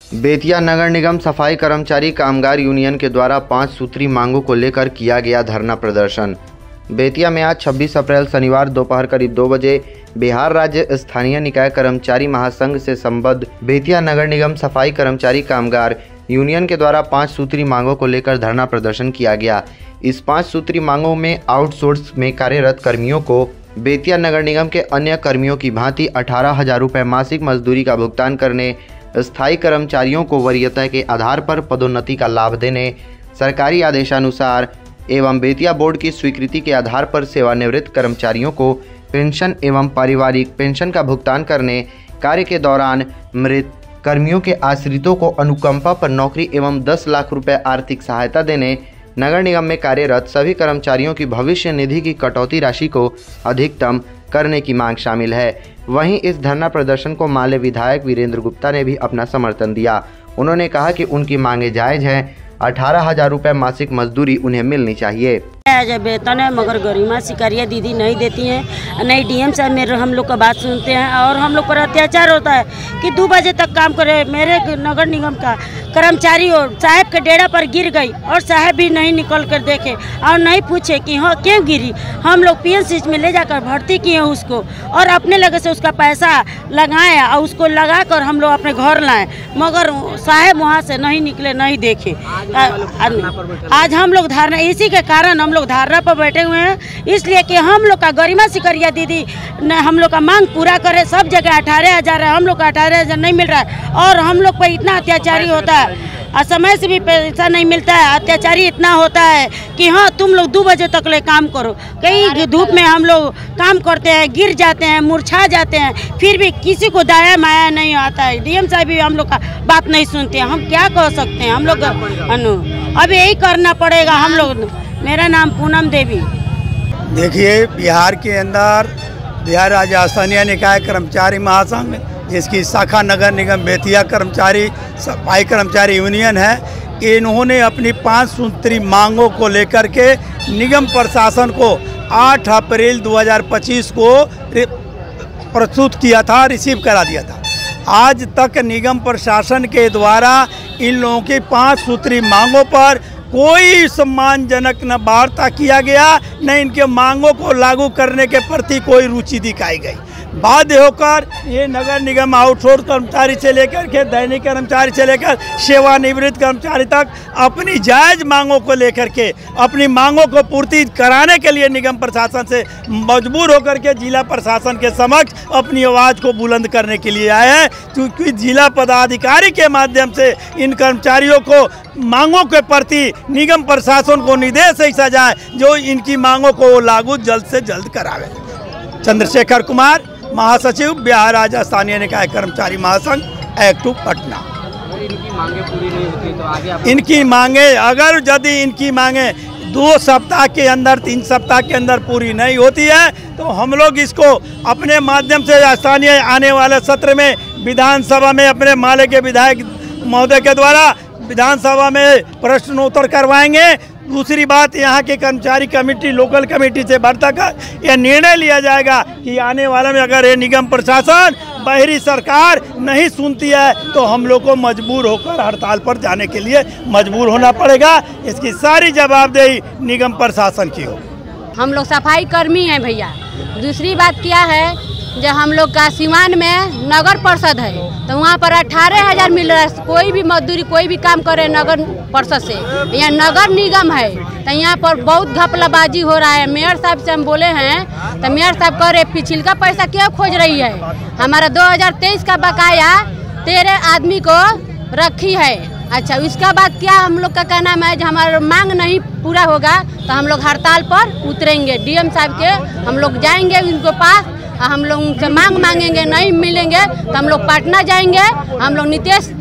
बेतिया नगर निगम सफाई कर्मचारी कामगार यूनियन के द्वारा 5 सूत्री मांगों को लेकर किया गया धरना प्रदर्शन। बेतिया में आज 26 अप्रैल शनिवार दोपहर करीब 2 बजे बिहार राज्य स्थानीय निकाय कर्मचारी महासंघ से संबद्ध बेतिया नगर निगम सफाई कर्मचारी कामगार यूनियन के द्वारा 5 सूत्री मांगों को लेकर धरना प्रदर्शन किया गया। इस 5 सूत्री मांगों में आउटसोर्स में कार्यरत कर्मियों को बेतिया नगर निगम के अन्य कर्मियों की भांति 18,000 रुपये मासिक मजदूरी का भुगतान करने, स्थायी कर्मचारियों को वरीयता के आधार पर पदोन्नति का लाभ देने, सरकारी आदेशानुसार एवं बेतिया बोर्ड की स्वीकृति के आधार पर सेवानिवृत्त कर्मचारियों को पेंशन एवं पारिवारिक पेंशन का भुगतान करने, कार्य के दौरान मृत कर्मियों के आश्रितों को अनुकंपा पर नौकरी एवं 10 लाख रुपए आर्थिक सहायता देने, नगर निगम में कार्यरत सभी कर्मचारियों की भविष्य निधि की कटौती राशि को अधिकतम करने की मांग शामिल है। वहीं इस धरना प्रदर्शन को माले विधायक वीरेंद्र गुप्ता ने भी अपना समर्थन दिया। उन्होंने कहा कि उनकी मांगे जायज़ हैं, 18,000 रुपये मासिक मजदूरी उन्हें मिलनी चाहिए। जब वेतन है मगर गरिमा शिकारिया दीदी नहीं देती हैं, नहीं डीएम साहब मेरे हम लोग का बात सुनते हैं और हम लोग पर अत्याचार होता है कि 2 बजे तक काम करे। मेरे नगर निगम का कर्मचारी और साहब के डेरा पर गिर गई और साहब भी नहीं निकल कर देखे और नहीं पूछे कि हाँ क्यों गिरी। हम लोग पीएनसी में ले जाकर भर्ती किए उसको और अपने लगे से उसका पैसा लगाए और उसको लगा कर हम लोग अपने घर लाए, मगर साहब वहाँ से नहीं निकले, नहीं देखे। आज हम लोग धारणा, इसी के कारण हम लोग धारणा पर बैठे हुए हैं, इसलिए कि हम लोग का गरिमा शिकारिया दीदी ने हम लोग का मांग पूरा करे। सब जगह 18,000 है, हम लोग का 18,000 नहीं मिल रहा है और हम लोग पर इतना अत्याचारी होता है और समय से भी पैसा नहीं मिलता है। अत्याचारी इतना होता है कि हाँ तुम लोग 2 बजे तक ले काम करो। कई धूप में हम लोग काम करते हैं, गिर जाते हैं, मुरझा जाते हैं, फिर भी किसी को दया माया नहीं आता है। डीएम साहब भी हम लोग का बात नहीं सुनते हैं। हम क्या कर सकते हैं? हम लोग अब यही करना पड़ेगा हम लोग। मेरा नाम पूनम देवी। देखिए, बिहार के अंदर बिहार राज्य स्थानीय निकाय कर्मचारी महासंघ, जिसकी शाखा नगर निगम बेतिया कर्मचारी सफाई कर्मचारी यूनियन है, इन्होंने अपनी 5 सूत्री मांगों को लेकर के निगम प्रशासन को 8 अप्रैल 2025 को प्रस्तुत किया था, रिसीव करा दिया था। आज तक निगम प्रशासन के द्वारा इन लोगों की 5 सूत्री मांगों पर कोई सम्मानजनक न वार्ता किया गया, न इनके मांगों को लागू करने के प्रति कोई रुचि दिखाई गई। बाध्य होकर ये नगर निगम आउटसोर्स कर्मचारी से लेकर के दैनिक कर्मचारी से लेकर सेवानिवृत्त कर्मचारी तक अपनी जायज़ मांगों को लेकर के अपनी मांगों को पूर्ति कराने के लिए निगम प्रशासन से मजबूर होकर के जिला प्रशासन के समक्ष अपनी आवाज़ को बुलंद करने के लिए आए हैं, क्योंकि जिला पदाधिकारी के माध्यम से इन कर्मचारियों को मांगों के प्रति निगम प्रशासन को निर्देश ऐसा जाए जो इनकी मांगों को लागू जल्द से जल्द करावे। चंद्रशेखर कुमार, महासचिव, बिहार राज्य स्थानीय निकाय कर्मचारी महासंघ, एक्ट 2 पटना। इनकी मांगे पूरी नहीं होती तो आगे इनकी मांगे अगर यदि इनकी मांगे 2 सप्ताह के अंदर 3 सप्ताह के अंदर पूरी नहीं होती है तो हम लोग इसको अपने माध्यम से स्थानीय आने वाले सत्र में विधानसभा में अपने माले के विधायक महोदय के द्वारा विधानसभा में प्रश्नोत्तर करवाएंगे। दूसरी बात, यहाँ के कर्मचारी कमेटी, लोकल कमेटी से वार्ता कर यह निर्णय लिया जाएगा कि आने वाले में अगर ये निगम प्रशासन, बाहरी सरकार नहीं सुनती है तो हम लोग को मजबूर होकर हड़ताल पर जाने के लिए मजबूर होना पड़ेगा। इसकी सारी जवाबदेही निगम प्रशासन की हो। हम लोग सफाई कर्मी हैं भैया। दूसरी बात क्या है, जब हम लोग का सिवान में नगर परिषद है तो वहाँ पर 18,000 मिल रहा है। कोई भी मजदूरी, कोई भी काम करे नगर परिषद से। यहाँ नगर निगम है तो यहाँ पर बहुत घपलाबाजी हो रहा है। मेयर साहब से हम बोले हैं तो मेयर साहब कह रहे पिछिल का पैसा क्यों खोज रही है। हमारा 2023 का बकाया 13 आदमी को रखी है। अच्छा, उसका बाद क्या हम लोग का कहना है, जब हमारा मांग नहीं पूरा होगा तो हम लोग हड़ताल पर उतरेंगे। डीएम साहब के हम लोग जाएंगे उनके पास, हम लोग उनसे मांग मांगेंगे, नहीं मिलेंगे तो हम लोग पटना जाएंगे। हम लोग नीतीश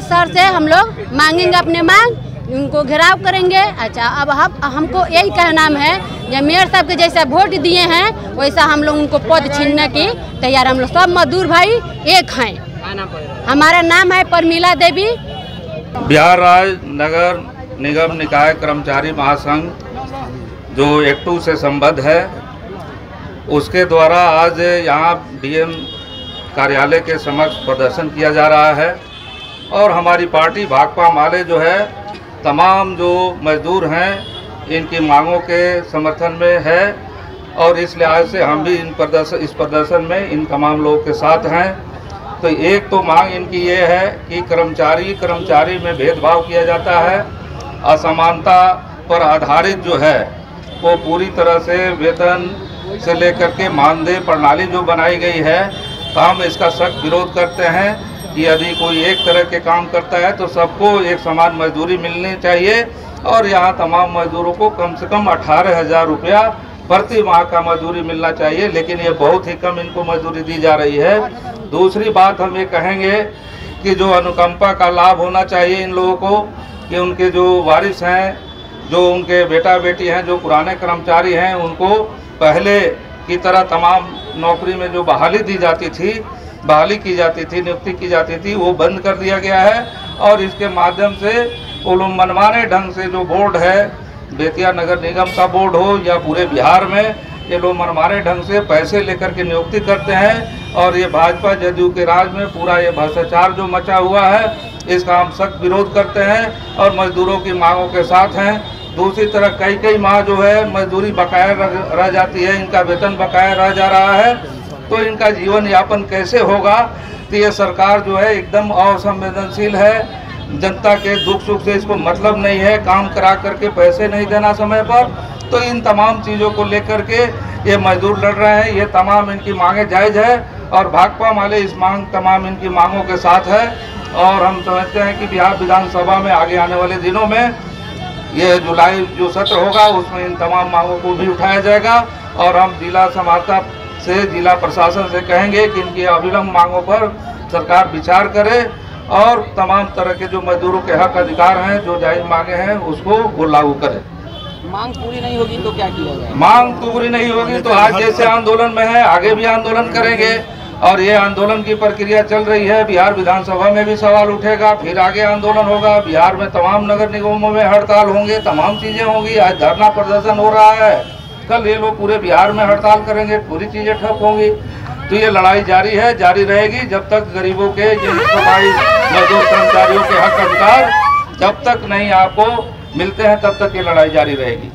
सर से हम लोग मांगेंगे अपने मांग, उनको घेराव करेंगे। अच्छा, अब हमको यही कहना है, जब मेयर साहब के जैसा वोट दिए हैं वैसा हम लोग उनको पद छीनने की तैयार। हम लोग सब मजदूर भाई एक हैं। हमारा नाम है परमिला देवी। बिहार राज्य नगर निगम निकाय कर्मचारी महासंघ जो एक्ट 2 से संबद्ध है, उसके द्वारा आज यहाँ डीएम कार्यालय के समक्ष प्रदर्शन किया जा रहा है। और हमारी पार्टी भाकपा माले जो है तमाम जो मजदूर हैं इनकी मांगों के समर्थन में है और इस लिहाज से हम भी इस प्रदर्शन में इन तमाम लोगों के साथ हैं। तो एक तो मांग इनकी ये है कि कर्मचारी में भेदभाव किया जाता है, असमानता पर आधारित जो है वो पूरी तरह से वेतन से लेकर के मानदेय प्रणाली जो बनाई गई है, तो हम इसका सख्त विरोध करते हैं कि यदि कोई एक तरह के काम करता है तो सबको एक समान मजदूरी मिलनी चाहिए और यहाँ तमाम मजदूरों को कम से कम 18,000 रुपया प्रति माह का मजदूरी मिलना चाहिए, लेकिन ये बहुत ही कम इनको मजदूरी दी जा रही है। दूसरी बात हम ये कहेंगे कि जो अनुकंपा का लाभ होना चाहिए इन लोगों को, कि उनके जो वारिस हैं, जो उनके बेटा बेटी हैं, जो पुराने कर्मचारी हैं, उनको पहले की तरह तमाम नौकरी में जो बहाली की जाती थी, नियुक्ति की जाती थी, वो बंद कर दिया गया है और इसके माध्यम से वो लोग मनमाने ढंग से जो बोर्ड है, बेतिया नगर निगम का बोर्ड हो या पूरे बिहार में, ये लोग मनमाने ढंग से पैसे लेकर के नियुक्ति करते हैं और ये भाजपा जदयू के राज में पूरा ये भ्रष्टाचार जो मचा हुआ है, इसका हम सख्त विरोध करते हैं और मजदूरों की मांगों के साथ हैं। दूसरी तरफ कई माह जो है मजदूरी बकाया रह जाती है, इनका वेतन बकाया रह जा रहा है, तो इनका जीवन यापन कैसे होगा। तो ये सरकार जो है एकदम असंवेदनशील है, जनता के दुख सुख से इसको मतलब नहीं है, काम करा करके पैसे नहीं देना समय पर। तो इन तमाम चीज़ों को लेकर के ये मजदूर लड़ रहे हैं, ये तमाम इनकी मांगे जायज़ है और भाकपा माले इस तमाम इनकी मांगों के साथ है और हम समझते हैं कि बिहार विधानसभा में आगे आने वाले दिनों में ये जुलाई जो सत्र होगा उसमें इन तमाम मांगों को भी उठाया जाएगा और हम जिला समाहर्ता से, जिला प्रशासन से कहेंगे कि इनकी अविलंब मांगों पर सरकार विचार करे और तमाम तरह के जो मजदूरों के हक अधिकार हैं, जो जायज मांगे हैं, उसको वो लागू करे। मांग पूरी नहीं होगी तो क्या किया जाएगा? मांग पूरी नहीं होगी तो आज जैसे आंदोलन में है आगे भी आंदोलन करेंगे और ये आंदोलन की प्रक्रिया चल रही है। बिहार विधानसभा में भी सवाल उठेगा, फिर आगे आंदोलन होगा, बिहार में तमाम नगर निगमों में हड़ताल होंगे, तमाम चीज़ें होंगी। आज धरना प्रदर्शन हो रहा है, कल ये लोग पूरे बिहार में हड़ताल करेंगे, पूरी चीज़ें ठप होंगी। तो ये लड़ाई जारी है, जारी रहेगी जब तक गरीबों के, मजदूर कर्मचारियों के हक अधिकार जब तक नहीं आपको मिलते हैं तब तक ये लड़ाई जारी रहेगी।